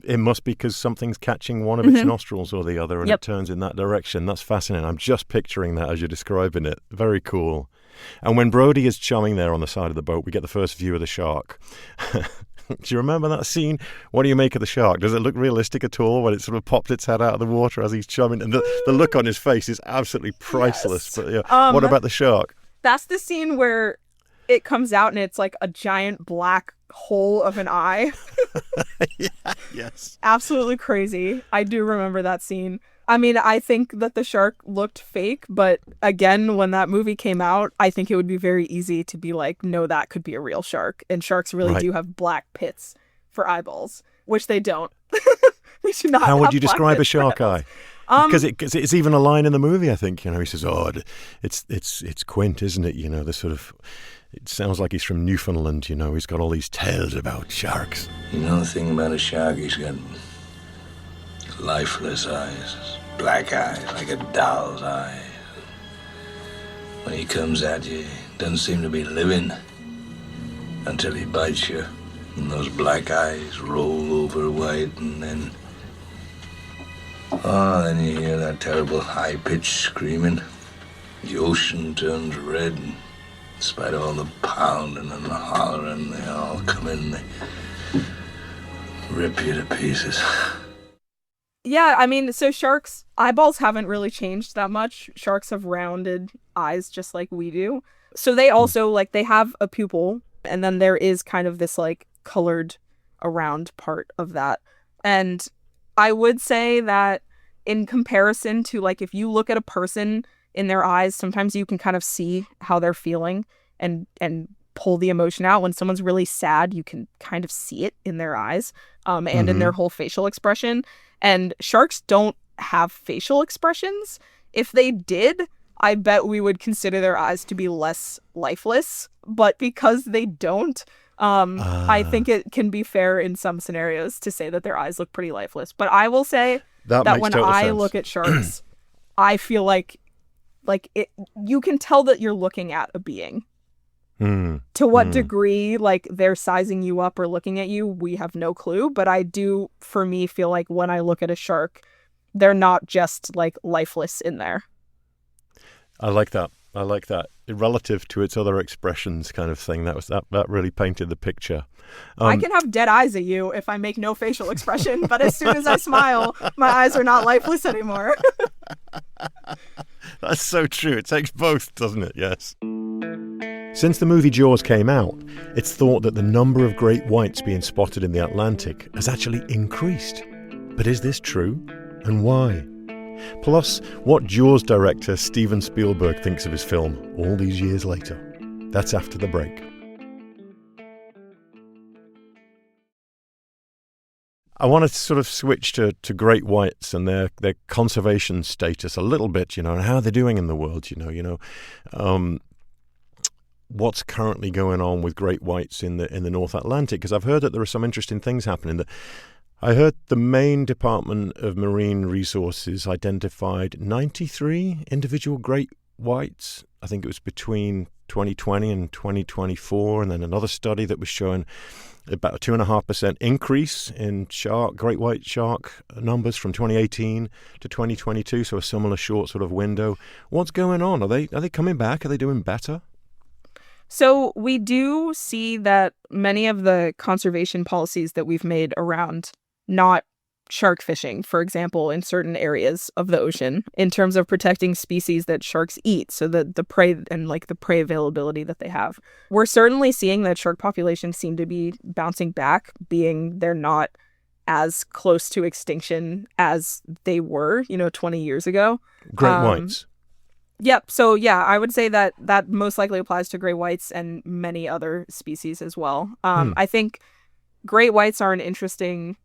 [SPEAKER 1] it must be because something's catching one of its nostrils or the other and it turns in that direction. That's fascinating. I'm just picturing that as you're describing it. Very cool. And when Brody is chumming there on the side of the boat, we get the first view of the shark. Do you remember that scene? What do you make of the shark? Does it look realistic at all when it sort of popped its head out of the water as he's chumming? And the look on his face is absolutely priceless. Yes. But yeah, what about the shark?
[SPEAKER 3] That's the scene where it comes out and it's like a giant black hole of an eye.
[SPEAKER 1] Yes.
[SPEAKER 3] Absolutely crazy. I do remember that scene. I mean, I think that the shark looked fake, but again, when that movie came out, I think it would be very easy to be like, no, that could be a real shark. And sharks really do have black pits for eyeballs, which they don't. They should not.
[SPEAKER 1] How would you describe a shark eye? Because it's even a line in the movie, I think. He says, it's quaint, isn't it? The sort of, it sounds like he's from Newfoundland, he's got all these tales about sharks.
[SPEAKER 5] The thing about a shark, he's got lifeless eyes, black eyes, like a doll's eyes. When he comes at you, he doesn't seem to be living until he bites you. And those black eyes roll over white, and then you hear that terrible high-pitched screaming. The ocean turns red, and in spite of all the pounding and the hollering, they all come in and they rip you to pieces.
[SPEAKER 3] Yeah, I mean, so sharks' eyeballs haven't really changed that much. Sharks have rounded eyes just like we do. So they also, they have a pupil, and then there is kind of this, colored around part of that. And I would say that in comparison to, if you look at a person in their eyes, sometimes you can kind of see how they're feeling and pull the emotion out. When someone's really sad, you can kind of see it in their eyes and in their whole facial expression. And sharks don't have facial expressions. If they did, I bet we would consider their eyes to be less lifeless. But because they don't, I think it can be fair in some scenarios to say that their eyes look pretty lifeless. But I will say that when I look at sharks, I feel like you can tell that you're looking at a being. To what degree, they're sizing you up or looking at you, we have no clue. But I do, for me, feel like when I look at a shark, they're not just lifeless in there.
[SPEAKER 1] I like that. I like that. Relative to its other expressions kind of thing. That really painted the picture.
[SPEAKER 3] I can have dead eyes at you if I make no facial expression, but as soon as I smile, my eyes are not lifeless anymore.
[SPEAKER 1] That's so true. It takes both, doesn't it? Yes. Since the movie Jaws came out, it's thought that the number of great whites being spotted in the Atlantic has actually increased. But is this true? And why? Plus, what Jaws director Steven Spielberg thinks of his film all these years later. That's after the break. I want to sort of switch to great whites and their conservation status a little bit, and how they're doing in the world, what's currently going on with great whites in the North Atlantic, because I've heard that there are some interesting things happening. I heard the Maine Department of Marine Resources identified 93 individual great whites. I think it was between 2020 and 2024, and then another study that was showing about a 2.5% increase in great white shark numbers from 2018 to 2022, so a similar short sort of window. What's going on? Are they coming back? Are they doing better?
[SPEAKER 3] So we do see that many of the conservation policies that we've made around not shark fishing, for example, in certain areas of the ocean, in terms of protecting species that sharks eat, so that the prey and the prey availability that they have. We're certainly seeing that shark populations seem to be bouncing back, being they're not as close to extinction as they were, 20 years ago.
[SPEAKER 1] Great whites.
[SPEAKER 3] Yep. So yeah, I would say that most likely applies to great whites and many other species as well. I think great whites are an interesting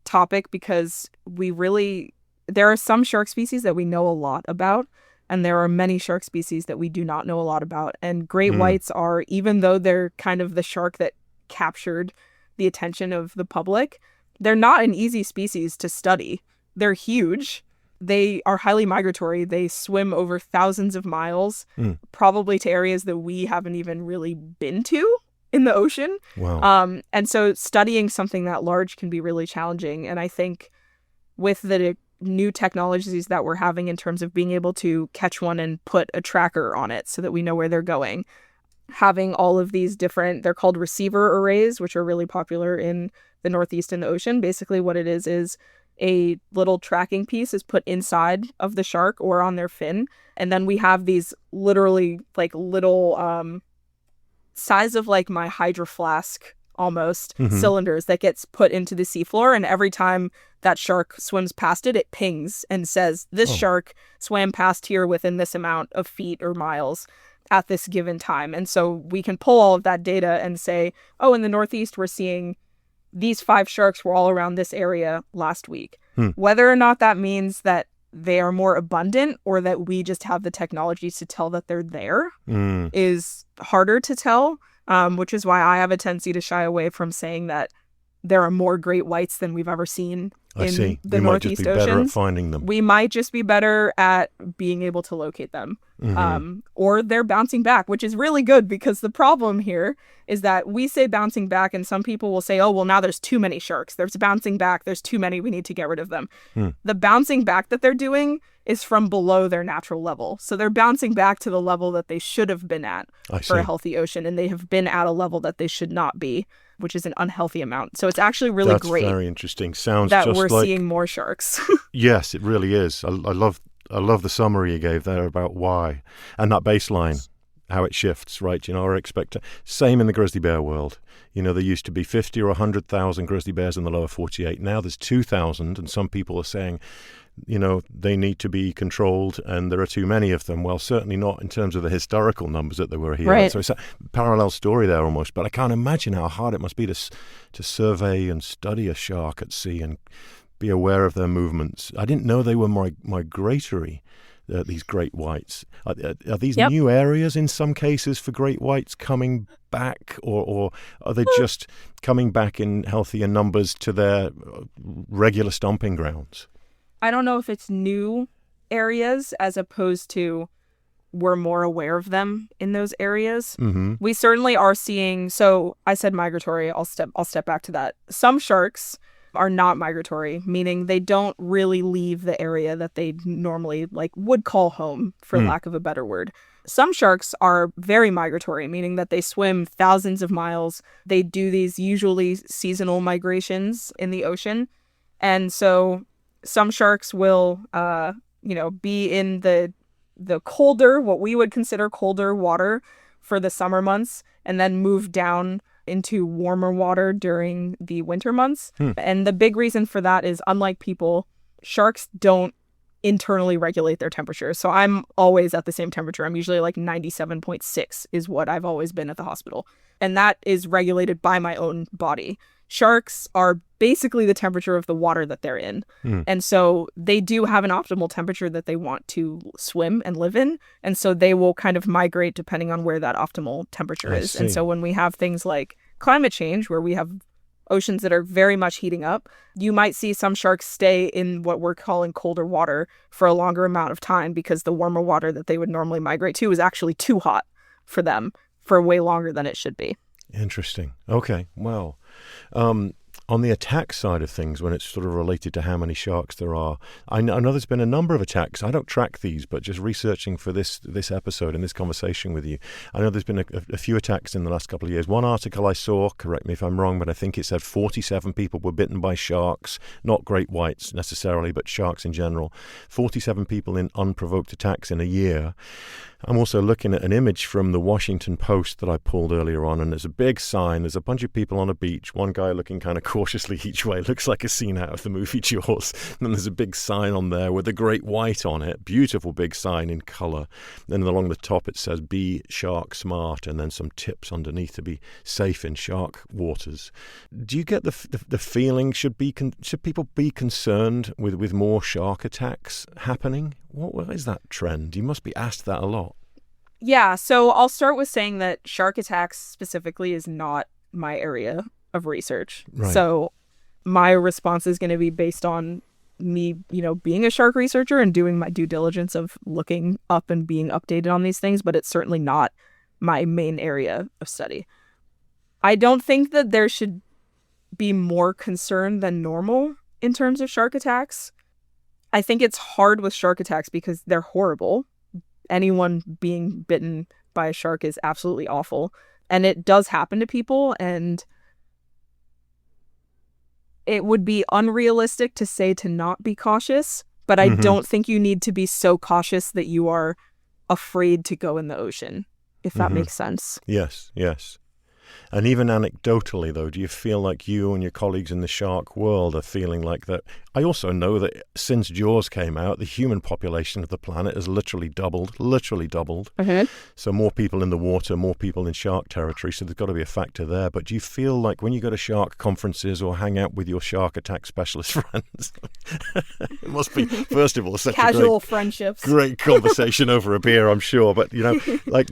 [SPEAKER 3] topic because there are some shark species that we know a lot about, and there are many shark species that we do not know a lot about. And great whites are, even though they're kind of the shark that captured the attention of the public, they're not an easy species to study. They're huge. They are highly migratory. They swim over thousands of miles, probably to areas that we haven't even really been to in the ocean.
[SPEAKER 1] Wow.
[SPEAKER 3] And so studying something that large can be really challenging. And I think with the new technologies that we're having in terms of being able to catch one and put a tracker on it so that we know where they're going, having all of these different, they're called receiver arrays, which are really popular in the Northeast and the ocean. Basically what it is a little tracking piece is put inside of the shark or on their fin. And then we have these literally little size of my hydro flask almost cylinders that gets put into the seafloor, and every time that shark swims past it, it pings and says this shark swam past here within this amount of feet or miles at this given time. And so we can pull all of that data and say, oh, in the Northeast we're seeing these 5 sharks were all around this area last week. Whether or not that means that they are more abundant or that we just have the technology to tell that they're there is harder to tell, which is why I have a tendency to shy away from saying that there are more great whites than we've ever seen in the Northeast
[SPEAKER 1] Oceans. Better at
[SPEAKER 3] Oceans.
[SPEAKER 1] finding them.
[SPEAKER 3] We might just be better at being able to locate them. Or they're bouncing back, which is really good, because the problem here is that we say bouncing back and some people will say, oh, well, now there's too many sharks. There's bouncing back. There's too many. We need to get rid of them. The bouncing back that they're doing is from below their natural level. So they're bouncing back to the level that they should have been at for a healthy ocean. And they have been at a level that they should not be, which is an unhealthy amount. So it's actually really great.
[SPEAKER 1] That's very interesting. Sounds
[SPEAKER 3] that
[SPEAKER 1] just
[SPEAKER 3] we're
[SPEAKER 1] like...
[SPEAKER 3] seeing more sharks.
[SPEAKER 1] Yes, it really is. I love the summary you gave there about why, and that baseline, how it shifts, right? Same in the grizzly bear world. There used to be 50 or 100,000 grizzly bears in the lower 48. Now there's 2,000, and some people are saying, they need to be controlled and there are too many of them. Well, certainly not in terms of the historical numbers that there were here.
[SPEAKER 3] Right.
[SPEAKER 1] So it's a parallel story there almost. But I can't imagine how hard it must be to survey and study a shark at sea and be aware of their movements. I didn't know they were migratory, these great whites. Are these new areas in some cases for great whites coming back, or are they just coming back in healthier numbers to their regular stomping grounds?
[SPEAKER 3] I don't know if it's new areas as opposed to we're more aware of them in those areas. We certainly are seeing, so I said migratory, I'll step back to that. Some sharks are not migratory, meaning they don't really leave the area that they normally would call home, for lack of a better word. Some sharks are very migratory, meaning that they swim thousands of miles. They do these usually seasonal migrations in the ocean. And so some sharks will, be in the colder, what we would consider colder water for the summer months, and then move down into warmer water during the winter months. And the big reason for that is, unlike people, sharks don't internally regulate their temperature. So I'm always at the same temperature. I'm usually like 97.6 is what I've always been at the hospital. And that is regulated by my own body. Sharks are basically the temperature of the water that they're in. And so they do have an optimal temperature that they want to swim and live in. And so they will kind of migrate depending on where that optimal temperature is. And so when we have things like climate change, where we have oceans that are very much heating up, you might see some sharks stay in what we're calling colder water for a longer amount of time because the warmer water that they would normally migrate to is actually too hot for them for way longer than it should be.
[SPEAKER 1] Interesting. Okay. Wow. On the attack side of things, when it's sort of related to how many sharks there are, I know there's been a number of attacks. I don't track these, but just researching for this episode and this conversation with you, I know there's been a few attacks in the last couple of years. One article I saw, correct me if I'm wrong, but I think it said 47 people were bitten by sharks, not great whites necessarily, but sharks in general. 47 people in unprovoked attacks in a year. I'm also looking at an image from the Washington Post that I pulled earlier on, and there's a big sign. There's a bunch of people on a beach, one guy looking kind of cautiously each way. Looks like a scene out of the movie Jaws. And then there's a big sign on there with a great white on it, beautiful big sign in colour. Then along the top it says, "Be shark smart," and then some tips underneath to be safe in shark waters. Do you get the feeling, should people be concerned with more shark attacks happening? What is that trend? You must be asked that a lot.
[SPEAKER 3] Yeah, so I'll start with saying that shark attacks specifically is not my area of research.
[SPEAKER 1] Right.
[SPEAKER 3] So my response is going to be based on me, being a shark researcher and doing my due diligence of looking up and being updated on these things, but it's certainly not my main area of study. I don't think that there should be more concern than normal in terms of shark attacks. I think it's hard with shark attacks because they're horrible. Anyone being bitten by a shark is absolutely awful. And it does happen to people. And it would be unrealistic to say to not be cautious. But I don't think you need to be so cautious that you are afraid to go in the ocean, if that makes sense.
[SPEAKER 1] Yes, yes. And even anecdotally, though, do you feel like you and your colleagues in the shark world are feeling like that? I also know that since Jaws came out, the human population of the planet has literally doubled. So more people in the water, more people in shark territory, so there's got to be a factor there. But do you feel like when you go to shark conferences or hang out with your shark attack specialist friends, it must be, first of all, such
[SPEAKER 3] casual friendships.
[SPEAKER 1] Great conversation over a beer, I'm sure. But, do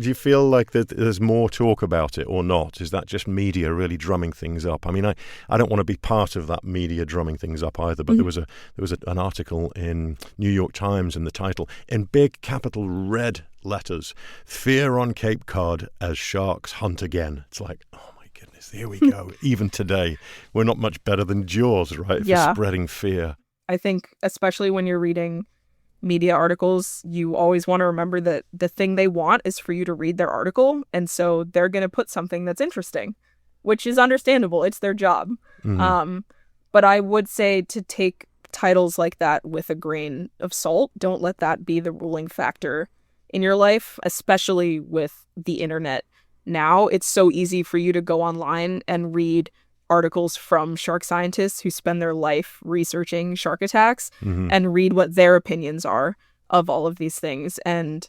[SPEAKER 1] you feel like that there's more talk about it or not? Is that just media really drumming things up? I mean, I don't want to be part of that media drumming things up either, but there was an article in New York Times, and the title, in big capital red letters, "Fear on Cape Cod as sharks hunt again." It's like, oh my goodness, here we go. Even today, we're not much better than Jaws, right? For spreading fear.
[SPEAKER 3] I think especially when you're reading media articles, you always want to remember that the thing they want is for you to read their article. And so they're going to put something that's interesting, which is understandable. It's their job. But I would say to take titles like that with a grain of salt. Don't let that be the ruling factor in your life, especially with the internet. Now it's so easy for you to go online and read articles from shark scientists who spend their life researching shark attacks and read what their opinions are of all of these things. And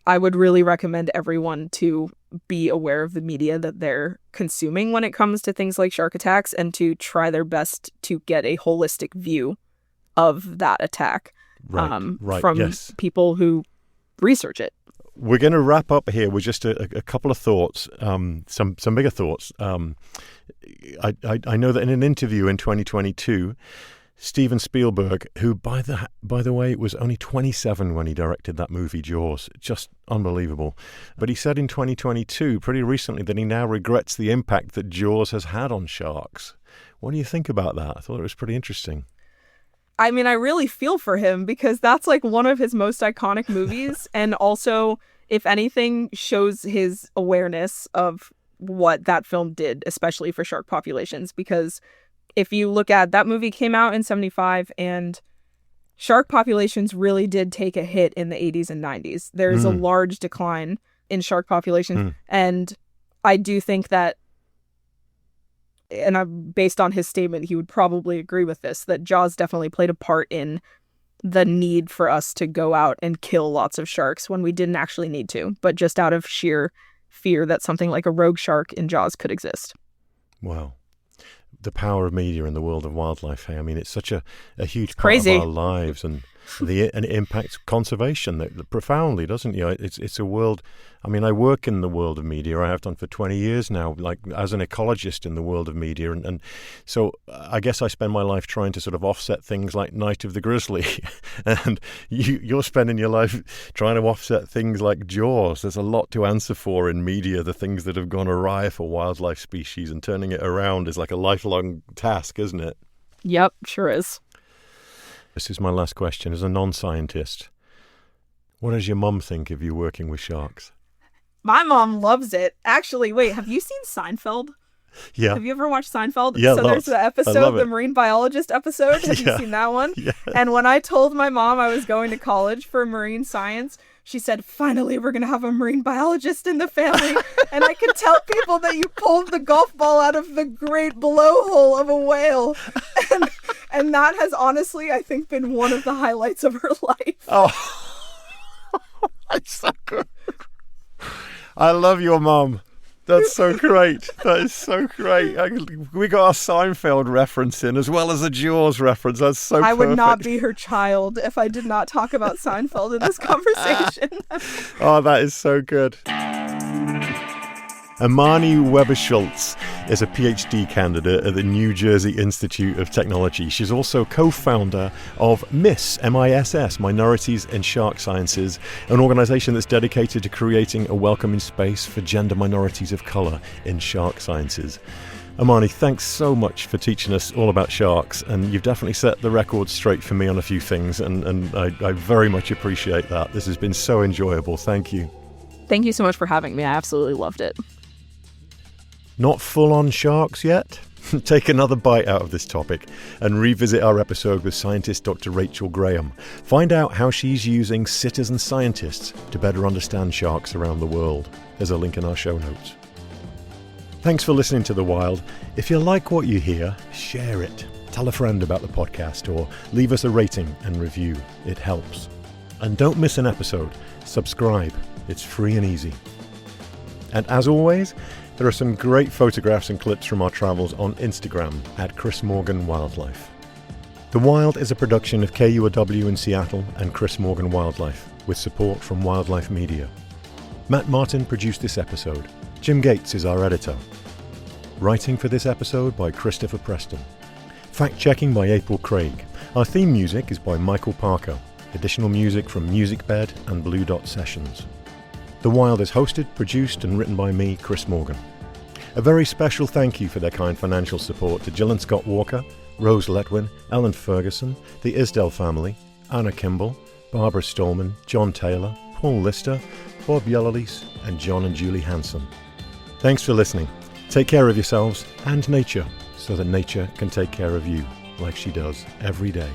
[SPEAKER 3] I would really recommend everyone to be aware of the media that they're consuming when it comes to things like shark attacks, and to try their best to get a holistic view of that attack from people who research it.
[SPEAKER 1] We're going to wrap up here with just a couple of thoughts, some bigger thoughts. I know that in an interview in 2022, Steven Spielberg, who by the way was only 27 when he directed that movie Jaws, just unbelievable. But he said in 2022, pretty recently, that he now regrets the impact that Jaws has had on sharks. What do you think about that? I thought it was pretty interesting.
[SPEAKER 3] I mean, I really feel for him because that's like one of his most iconic movies. And also if anything, shows his awareness of what that film did, especially for shark populations. Because if you look at that movie came out in 1975, and shark populations really did take a hit in the 80s and 90s. There's a large decline in shark populations. And I do think that, and based on his statement, he would probably agree with this, that Jaws definitely played a part in the need for us to go out and kill lots of sharks when we didn't actually need to, but just out of sheer fear that something like a rogue shark in Jaws could exist.
[SPEAKER 1] Wow. The power of media in the world of wildlife. Hey? I mean, it's such a huge part
[SPEAKER 3] crazy.
[SPEAKER 1] of our lives, and it impacts conservation profoundly, doesn't it? It's a world. I mean, I work in the world of media. I have done for 20 years now, like as an ecologist in the world of media, and so I guess I spend my life trying to sort of offset things like Night of the Grizzly, and you're spending your life trying to offset things like Jaws. There's a lot to answer for in media, the things that have gone awry for wildlife species, and turning it around is like a lifelong task, isn't it?
[SPEAKER 3] Yep, sure is.
[SPEAKER 1] This is my last question. As a non-scientist, what does your mum think of you working with sharks?
[SPEAKER 3] My mom loves it. Actually, wait, have you seen Seinfeld?
[SPEAKER 1] Yeah.
[SPEAKER 3] Have you ever watched Seinfeld?
[SPEAKER 1] Yeah,
[SPEAKER 3] so there's the episode, the marine biologist episode. Have you seen that one?
[SPEAKER 1] Yeah.
[SPEAKER 3] And when I told my mom I was going to college for marine science, she said, finally, we're going to have a marine biologist in the family. And I could tell people that you pulled the golf ball out of the great blowhole of a whale. And that has honestly, I think, been one of the highlights of her life.
[SPEAKER 1] Oh, that's so good. I love your mum. That's so great. That is so great. We got a Seinfeld reference in as well as a Jaws reference. That's so perfect.
[SPEAKER 3] I would not be her child if I did not talk about Seinfeld in this conversation.
[SPEAKER 1] Oh, that is so good. Amani Weber-Schultz is a PhD candidate at the New Jersey Institute of Technology. She's also co-founder of MISS, M-I-S-S, Minorities in Shark Sciences, an organization that's dedicated to creating a welcoming space for gender minorities of color in shark sciences. Amani, thanks so much for teaching us all about sharks, and you've definitely set the record straight for me on a few things, and I very much appreciate that. This has been so enjoyable. Thank you.
[SPEAKER 3] Thank you so much for having me. I absolutely loved it.
[SPEAKER 1] Not full-on sharks yet? Take another bite out of this topic and revisit our episode with scientist Dr. Rachel Graham. Find out how she's using citizen scientists to better understand sharks around the world. There's a link in our show notes. Thanks for listening to The Wild. If you like what you hear, share it. Tell a friend about the podcast or leave us a rating and review. It helps. And don't miss an episode. Subscribe. It's free and easy. And as always, there are some great photographs and clips from our travels on Instagram at Chris Morgan Wildlife. The Wild is a production of KUOW in Seattle and Chris Morgan Wildlife, with support from Wildlife Media. Matt Martin produced this episode. Jim Gates is our editor. Writing for this episode by Christopher Preston. Fact-checking by April Craig. Our theme music is by Michael Parker. Additional music from MusicBed and Blue Dot Sessions. The Wild is hosted, produced and written by me, Chris Morgan. A very special thank you for their kind financial support to Jill and Scott Walker, Rose Letwin, Ellen Ferguson, the Isdell family, Anna Kimball, Barbara Stallman, John Taylor, Paul Lister, Bob Yellowlease and John and Julie Hanson. Thanks for listening. Take care of yourselves and nature so that nature can take care of you like she does every day.